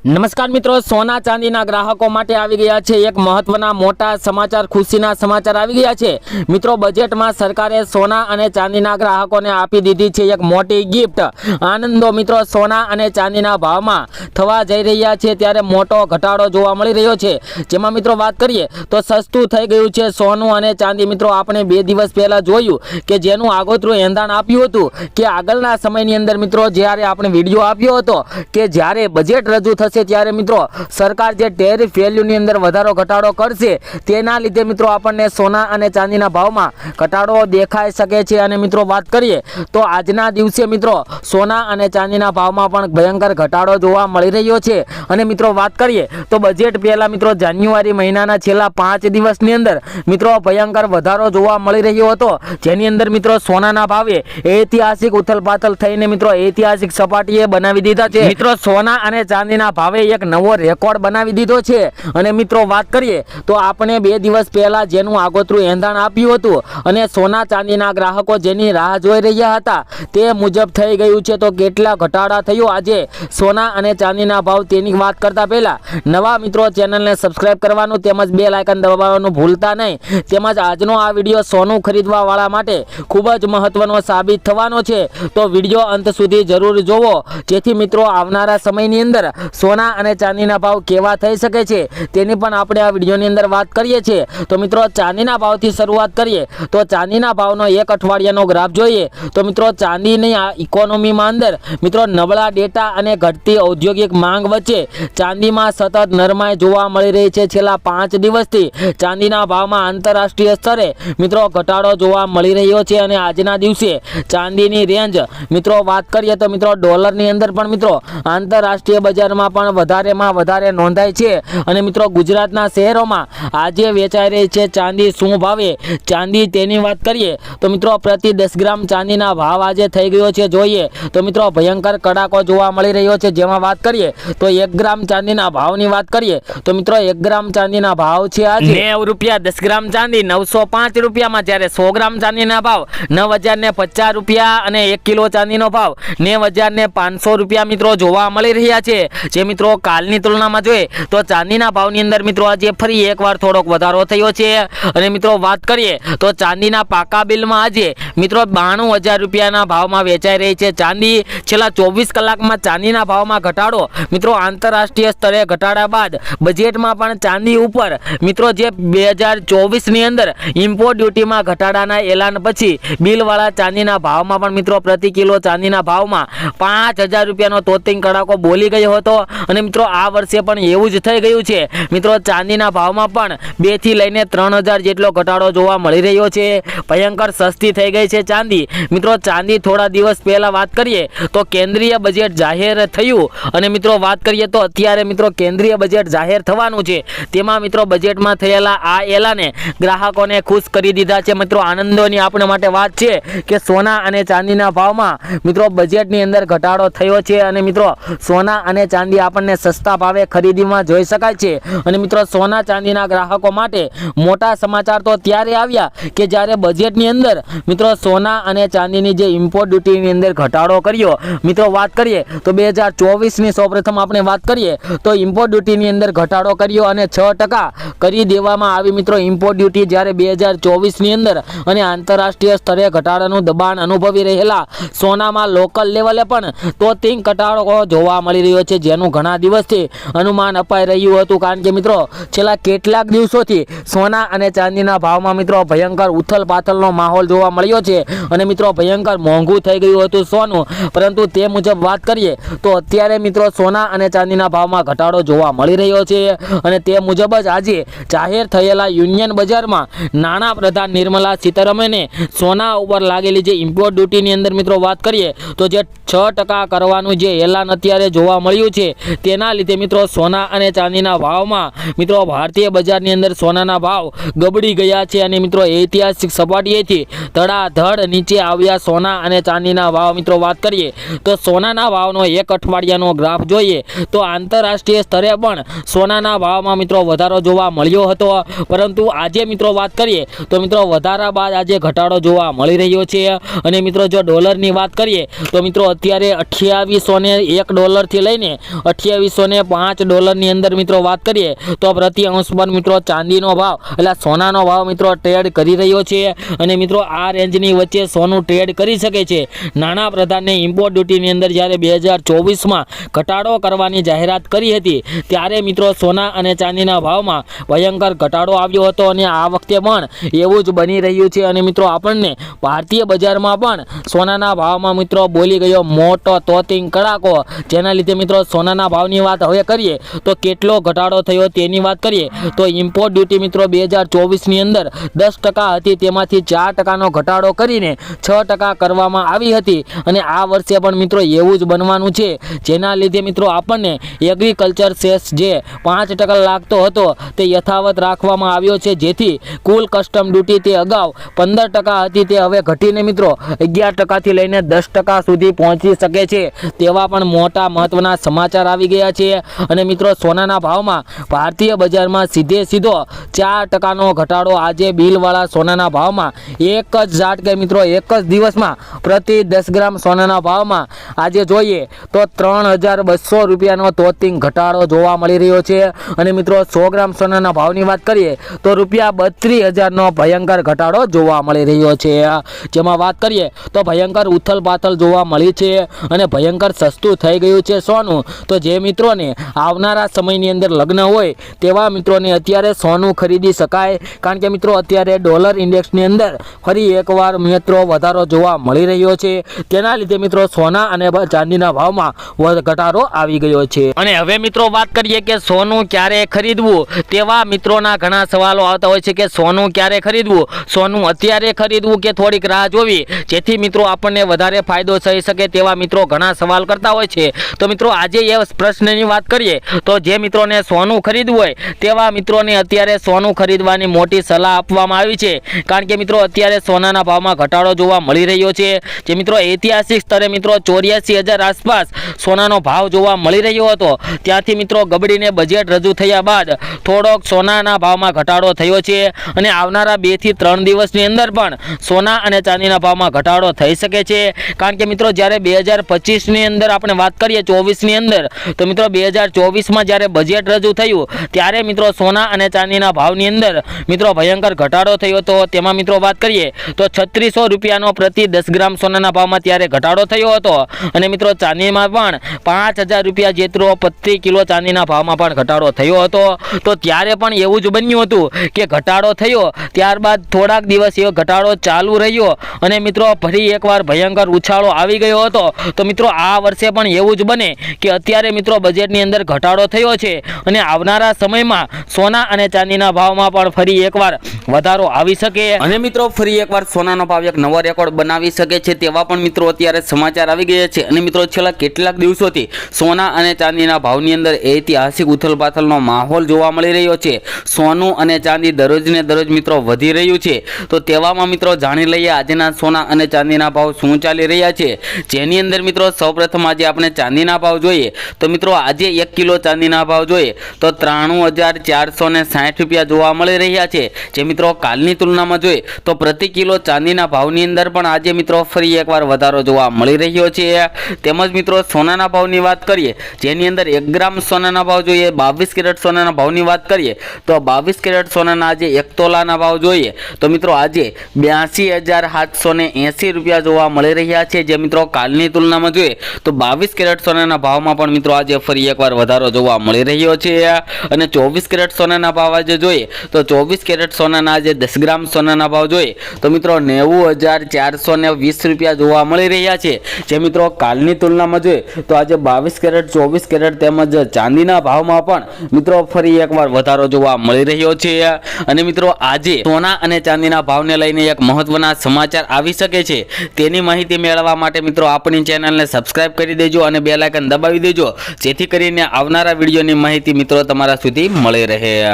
નમસ્કાર મિત્રો, સોના ચાંદીના ગ્રાહકો માટે આવી ગયા છે એક મહત્વના મોટા સમાચાર, ખુશીના સમાચાર આવી ગયા છે મિત્રો। બજેટમાં સરકારે સોના અને ચાંદીના ગ્રાહકોને આપી દીધી છે એક મોટી ગિફ્ટ। આનંદો મિત્રો, સોના અને ચાંદીના ભાવમાં થવા જઈ રહ્યા છે ત્યારે મોટો ઘટાડો જોવા મળી રહ્યો છે। જેમાં મિત્રો વાત કરીએ તો સસ્તું થઈ ગયું છે સોનું અને ચાંદી। મિત્રો આપણે 2 દિવસ પહેલા જોયું કે જેનું આગોતરું એંધાણ આપ્યું હતું કે આગળના સમયની અંદર મિત્રો જ્યારે આપણે વિડીયો આપ્યો હતો કે જ્યારે બજેટ રજૂ થશે ત્યારે મિત્રો સરકાર જે ટેરિફ વેલ્યુની અંદર વધારો ઘટાડો કરશે તેના લીધે મિત્રો આપણને સોના અને ચાંદીના ભાવમાં ઘટાડો દેખાઈ શકે છે। અને મિત્રો વાત કરીએ તો આજના દિવસે મિત્રો સોના અને ચાંદીના ભાવમાં પણ ભયંકર ઘટાડો જોવા મળી રહ્યો છે। અને મિત્રો વાત કરીએ તો બજેટ પહેલા મિત્રો જાન્યુઆરી મહિનાના છેલ્લા 5 દિવસની અંદર મિત્રો ભયંકર વધારો જોવા મળી રહ્યો હતો, જેની અંદર મિત્રો સોનાના ભાવે ઐતિહાસિક ઉથલપાથલ થઈને મિત્રો ઐતિહાસિક સપાટીએ બનાવી દીધા છે। મિત્રો સોના અને ચાંદીના ભાવે એક નવો રેકોર્ડ બનાવી દીધો છે। અને મિત્રો વાત કરીએ તો આપણે 2 દિવસ પહેલા જેનું આગોતરું એંધાણ આપ્યું હતું અને સોના ચાંદીના ગ્રાહકો જેની રાહ જોઈ રહ્યા હતા તે મુજબ થઈ ગયું છે। તો કેટલા ઘટાડા થયો આજે સોના અને ચાંદીના ભાવ તેની વાત કરતા પહેલા નવા મિત્રો ચેનલને સબસ્ક્રાઇબ કરવાનું તેમજ બેલ આઇકન દબાવવાનું ભૂલતા નહીં। તેમજ આજનો આ વિડીયો સોનું ખરીદવા વાળા માટે ખૂબ જ મહત્વનો સાબિત થવાનો છે, તો વિડીયો અંત સુધી જરૂર જોવો જેથી મિત્રો આવનારા સમયની અંદર સોના અને ચાંદીના ભાવ કેવા થઈ શકે છે તેની પણ આપણે આ વિડીયોની અંદર વાત કરીએ છીએ। તો મિત્રો ચાંદીના ભાવથી શરૂઆત કરીએ તો ચાંદીના ભાવનો એક અઠવાડિયાનો ગ્રાફ જોઈએ તો મિત્રો ચાંદીની આ ઇકોનોમીમાં અંદર મિત્રો નબળા ડેટા અને ઘટતી ઔદ્યોગિક માંગ વચ્ચે ચાંદીમાં સતત નરમાઈ જોવા મળી રહી છે। છેલ્લા 5 દિવસથી ચાંદીના ભાવમાં આંતરરાષ્ટ્રીય સ્તરે મિત્રો ઘટાડો જોવા મળી રહ્યો છે। અને આજના દિવસે ચાંદીની રેન્જ મિત્રો વાત કરીએ તો મિત્રો ડોલરની અંદર પણ મિત્રો આંતરરાષ્ટ્રીય બજારમાં પણ વધારેમાં વધારે નોંધાય છે। અને મિત્રો ગુજરાતના શહેરોમાં આજે વેચાઈ રહી છે ચાંદી શું ભાવે ચાંદી તેની વાત કરીએ તો મિત્રો પ્રતિ 10 ગ્રામ ચાંદીના ભાવ આજે થઈ ગયો છે જોઈએ તો મિત્રો ભયંકર કડાકો જોવા મળી રહ્યો છે। જેમાં વાત કરીએ તો 1 ગ્રામ ચાંદીના ભાવની વાત કરીએ તો મિત્રો 1 ગ્રામ ચાંદીના ભાવ છે આજે 90 રૂપિયા। 10 ગ્રામ ચાંદી 905 રૂપિયામાં, જ્યારે 100 ગ્રામ ચાંદીના ભાવ 9050 રૂપિયા અને 1 કિલો ચાંદીનો ભાવ 90500 રૂપિયા મિત્રો જોવા મળી રહ્યા છે। જે મિત્રો કાલની તુલનામાં જોઈએ તો ચાંદીના ભાવની અંદર મિત્રો આજે ફરી એકવાર થોડોક વધારો થયો છે। અને મિત્રો વાત કરીએ તો ચાંદીના પાકા બિલમાં આજે મિત્રો 92000 રૂપિયાના ભાવમાં વેચાઈ રહી છે ચાંદી। છેલ્લા 24 કલાકમાં ચાંદીના ભાવમાં ઘટાડો મિત્રો આંતરરાષ્ટ્રીય સ્તરે ઘટાડા બાદ બજેટમાં પણ ચાંદી ઉપર મિત્રો જે 2024ની અંદર ઇમ્પોર્ટ ડ્યુટીમાં ઘટાડાના એલાન પછી બિલવાળા ચાંદીના ભાવમાં પણ મિત્રો પ્રતિ કિલો ચાંદીના ભાવમાં 5000 રૂપિયાનો તોતિંગ કડાકો બોલી ગયો હતો। અને મિત્રો આ વર્ષે પણ એવું જ થઈ ગયું છે મિત્રો ચાંદીના ભાવમાં પણ 2 થી લઈને 3000 જેટલો ઘટાડો જોવા મળી રહ્યો છે। ભયંકર સસ્તી થઈ ગઈ છે ચાંદી। મિત્રો ચાંદી થોડા દિવસ પહેલા વાત કરીએ તો કેન્દ્રીય બજેટ જાહેર થયું અને મિત્રો વાત કરીએ તો અત્યારે મિત્રો કેન્દ્રીય બજેટ જાહેર થવાનું છે, તેમાં મિત્રો બજેટમાં થયેલા આ એલાને ગ્રાહકોને ખુશ કરી દીધા છે। મિત્રો આનંદોની આપણે માટે વાત છે કે સોના અને ચાંદીના ભાવમાં મિત્રો બજેટની અંદર ઘટાડો થયો છે અને મિત્રો સોના અને ચાંદી આપણને સસ્તા ભાવે ખરીદીમાં જોઈ શકાય છે। અને મિત્રો સોના ચાંદીના ગ્રાહકો માટે મોટા સમાચાર તો ત્યારે આવ્યા કે જ્યારે બજેટની અંદર મિત્રો સોના અને ચાંદીની જે ઇમ્પોર્ટ ડ્યુટીની અંદર ઘટાડો કર્યો। મિત્રો વાત કરીએ તો 2024ની સૌપ્રથમ આપણે વાત કરીએ તો ઇમ્પોર્ટ ડ્યુટીની અંદર ઘટાડો કર્યો અને 6% કરી દેવામાં આવી મિત્રો ઇમ્પોર્ટ ડ્યુટી, જ્યારે 2024ની અંદર અને આંતરરાષ્ટ્રીય સ્તરે ઘટાડાનું દબાણ અનુભવી રહેલા સોનામાં લોકલ લેવલે પણ તોતિંગ ઘટાડો જોવા મળી રહ્યો છે, જેનું ઘણા દિવસથી અનુમાન અપાઈ રહ્યું હતું। કારણ કે મિત્રો છેલ્લા કેટલાક દિવસોથી સોના અને ચાંદીના ભાવમાં મિત્રો ભયંકર ઉથલપાથલનો માહોલ જોવા મળ્યો છે અને મિત્રો ભયંકર મોંઘું થઈ ગયું હતું સોનું। પરંતુ તે મુજબ વાત કરીએ તો અત્યારે મિત્રો સોના અને ચાંદીના ભાવમાં ઘટાડો જોવા મળી રહ્યો છે। અને તે મુજબ જ આજે જાહેર થયેલા યુનિયન બજારમાં નાણાં પ્રધાન નિર્મલા સીતારમણે સોના ઉપર લાગેલી જે ઇમ્પોર્ટ ડ્યુટીની અંદર મિત્રો વાત કરીએ તો જે 6% કરવાનું જે એલાન અત્યારે જોવા મળ્યું છે તેના લીધે મિત્રો સોના અને ચાંદીના ભાવમાં મિત્રો ભારતીય બજારની અંદર સોનાના ભાવ ગબડી ગયા છે અને મિત્રો ઐતિહાસિક સપાટીએથી ધડાધડ નીચે આવ્યા સોના અને ચાંદીના ભાવ। મિત્રો વાત કરીએ તો સોનાના ભાવનો એક અઠવાડિયાનો ગ્રાફ જોઈએ તો આંતરરાષ્ટ્રીય સ્તરે પણ સોનાના ભાવમાં મિત્રો વધારો જોવા મળ્યો હતો, પરંતુ આજે મિત્રો વાત કરીએ તો મિત્રો વધારા બાદ આજે ઘટાડો જોવા મળી રહ્યો છે। અને મિત્રો જો ડોલરની વાત કરીએ તો મિત્રો અત્યારે 2801 ડોલરથી લઈને $2805 ની અંદર મિત્રો વાત કરીએ તો પ્રતિ અંશ પર મિત્રો ચાંદીનો ભાવ એટલે સોનાનો ભાવ મિત્રો ટ્રેડ કરી રહ્યો છે અને મિત્રો આ રેન્જની વચ્ચે સોનું ટ્રેડ કરી શકે છે। નાણાં પ્રધાને ઇમ્પોર્ટ ડ્યુટીની અંદર જ્યારે 2024માં ઘટાડો કરવાની જાહેરાત કરી હતી ત્યારે મિત્રો સોના અને ચાંદીના ભાવમાં ભયંકર ઘટાડો આવ્યો હતો અને આ વખતે પણ એવું જ બની રહ્યું છે અને મિત્રો આપણને ભારતીય બજારમાં પણ સોનાના ભાવમાં મિત્રો બોલી ગયો મોટો તોતિંગ કડાકો, જેના લીધે મિત્રો સોનાના ભાવની વાત હવે કરીએ તો કેટલો ઘટાડો થયો તેની વાત કરીએ તો ઇમ્પોર્ટ ડ્યુટી મિત્રો 2024ની અંદર 10% હતી, તેમાંથી 4%નો ઘટાડો કરીને 6% કરવામાં આવી હતી અને આ વર્ષે પણ મિત્રો એવું જ બનવાનું છે, જેના લીધે મિત્રો આપણને એગ્રીકલ્ચર સેસ જે 5% લાગતો હતો તે યથાવત રાખવામાં આવ્યો છે, જેથી કુલ કસ્ટમ ડ્યુટી તે અગાઉ 15% હતી તે હવે ઘટીને મિત્રો 11%થી લઈને 10% સુધી પહોંચી શકે છે। તેવા પણ મોટા મહત્વના સમાચાર આવી ગયા છે અને મિત્રો સોનાના ભાવમાં ભારતીય બજારમાં સીધો 4%નો ઘટાડો આજે બિલવાળા સોનાના ભાવમાં એક જ ઝાટકે મિત્રો એક જ દિવસમાં પ્રતિ 10 ગ્રામ સોનાના ભાવમાં આજે જોઈએ તો $3200નો તોતિંગ ઘટાડો જોવા મળી રહ્યો છે અને મિત્રો 100 ગ્રામ સોનાના ભાવની વાત કરીએ તો $32,000નો ભયંકર ઘટાડો જોવા મળી રહ્યો છે। જેમાં વાત કરીએ તો ભયંકર ઉથલપાથલ જોવા મળી છે અને ભયંકર સસ્તું થઈ ગયું છે સોનું। તો જે મિત્રોને આવનારા સમયની અંદર લગ્ન હોય તેવા મિત્રોને અત્યારે સોનું ખરીદી શકાય, કારણ કે મિત્રો અત્યારે ડોલર ઇન્ડેક્સની અંદર ફરી એકવાર મિત્રો વધારો જોવા મળી રહ્યો છે, તેના લીધે મિત્રો સોના અને ચાંદીના ભાવમાં ઘટાડો આવી ગયો છે। અને હવે મિત્રો વાત કરીએ કે સોનું ક્યારે ખરીદવું, તેવા મિત્રોના ઘણા સવાલો આવતા હોય છે કે સોનું ક્યારે ખરીદવું, સોનું અત્યારે ખરીદવું કે થોડીક રાહ જોવી જેથી મિત્રો આપણને વધારે ફાયદો થઈ શકે, તેવા મિત્રો ઘણા સવાલ કરતા હોય છે। તો મિત્રો આજે એ પ્રશ્નની વાત કરીએ તો જે મિત્રોને સોનું ખરીદવું હોય તેવા મિત્રોને અત્યારે સોનું ખરીદવાની મોટી સલાહ આપવામાં આવી છે, કારણ કે મિત્રો અત્યારે સોનાના ભાવમાં ઘટાડો જોવા મળી રહ્યો છે। જે મિત્રો ઐતિહાસિક સ્તરે મિત્રો 84,000 આસપાસ સોનાનો ભાવ જોવા મળી રહ્યો હતો, ત્યાંથી મિત્રો ગબડીને બજેટ રજૂ થયા બાદ થોડોક સોનાના ભાવમાં ઘટાડો થયો છે અને આવનારા 2 થી 3 દિવસની અંદર પણ સોના અને ચાંદીના ભાવમાં ઘટાડો થઈ શકે છે, કારણ કે મિત્રો જ્યારે 2025ની અંદર આપણે વાત કરીએ 24ની અંદર તો મિત્રો 2024માં જ્યારે બજેટ રજૂ થયું ત્યારે મિત્રો સોના અને ચાંદીના ભાવની અંદર મિત્રો ભયંકર ઘટાડો થયો હતો। તેમાં મિત્રો વાત કરીએ તો $3600નો પ્રતિ 10 ગ્રામ સોનાના ભાવમાં ત્યારે ઘટાડો થયો હતો અને મિત્રો ચાંદીમાં પણ $5000 જેટલો પ્રતિ કિલો ચાંદીના ભાવમાં પણ ઘટાડો થયો હતો। તો ત્યારે પણ એવું જ બન્યું હતું કે ઘટાડો થયો ત્યારબાદ થોડાક દિવસ એવો ઘટાડો ચાલુ રહ્યો અને મિત્રો ફરી એકવાર ભયંકર ઉછાળો આવી ગયો હતો। તો મિત્રો આ વર્ષે પણ એવું જ બને કે અત્યારે મિત્રો બજેટની અંદર ઘટાડો થયો છે અને આવનારા સમયમાં સોના અને ચાંદીના ભાવમાં પણ ફરી એકવાર વધારો આવી શકે અને મિત્રો ફરી એકવાર સોનાનો ભાવ એક નવો રેકોર્ડ બનાવી શકે છે, તેવા પણ મિત્રો અત્યારે સમાચાર આવી ગયા છે। અને મિત્રો છેલ્લા કેટલાક દિવસોથી સોના અને ચાંદીના ભાવની અંદર ઐતિહાસિક ઉથલપાથલનો માહોલ જોવા મળી રહ્યો છે। સોનું અને ચાંદી દરરોજને દરરોજ મિત્રો વધી રહ્યું છે, તો તેવામાં મિત્રો જાણી લઈએ આજના સોના અને ચાંદીના ભાવ શું ચાલી રહ્યા છે, જેની અંદર મિત્રો સૌપ્રથમ આજે આપણે ચાંદીના ભાવ જોઈએ તો મિત્રો આજે 1 કિલો ચાંદીના ભાવ જોઈએ તો $93,460 જોવા મળી રહ્યા છે। જે મિત્રો કાલની તુલનામાં જોઈએ તો પ્રતિ કિલો ચાંદીના ભાવની અંદર પણ આજે મિત્રો ફરી એકવાર વધારો જોવા મળી રહ્યો છે। તેમજ મિત્રો સોનાના ભાવની વાત કરીએ જેની અંદર 1 ગ્રામ સોનાના ભાવ જોઈએ 22 કેરેટ સોનાના ભાવની વાત કરીએ તો 22 કેરેટ સોનાના આજે 1 તોલાના ભાવ જોઈએ તો મિત્રો આજે $82,780 જોવા મળી રહ્યા છે। જે મિત્રો કાલની તુલનામાં જોઈએ તો 22 કેરેટ સોનાના ભાવમાં પણ મિત્રો આજે ફરી એકવાર વધારો જોવા મળી રહ્યો છે। અને 24 કેરેટ સોનાના ભાવ આજે જોઈએ તો 24 કેરેટ સોનાના આજે 10 ગ્રામ સોનાના ભાવ જોઈએ તો મિત્રો $90,420 જોવા મળી રહ્યા છે। જે મિત્રો કાલની તુલનામાં જોઈએ તો આજે 22 કેરેટ 24 કેરેટ તેમજ ચાંદીના ભાવમાં પણ મિત્રો ફરી એકવાર વધારો જોવા મળી રહ્યો છે। અને મિત્રો આજે સોના અને ચાંદીના ભાવને લઈને એક મહત્વના સમાચાર આવી શકે છે, તેની માહિતી મેળવવા માટે મિત્રો આપણી ચેનલને સબસ્ક્રાઇબ કરી દેજો અને બેલ આઇકન દબાવી દેજો, જેથી કરીને આવનારા વિડીયોની માહિતી મિત્રો તમારા સુધી મળી રહે।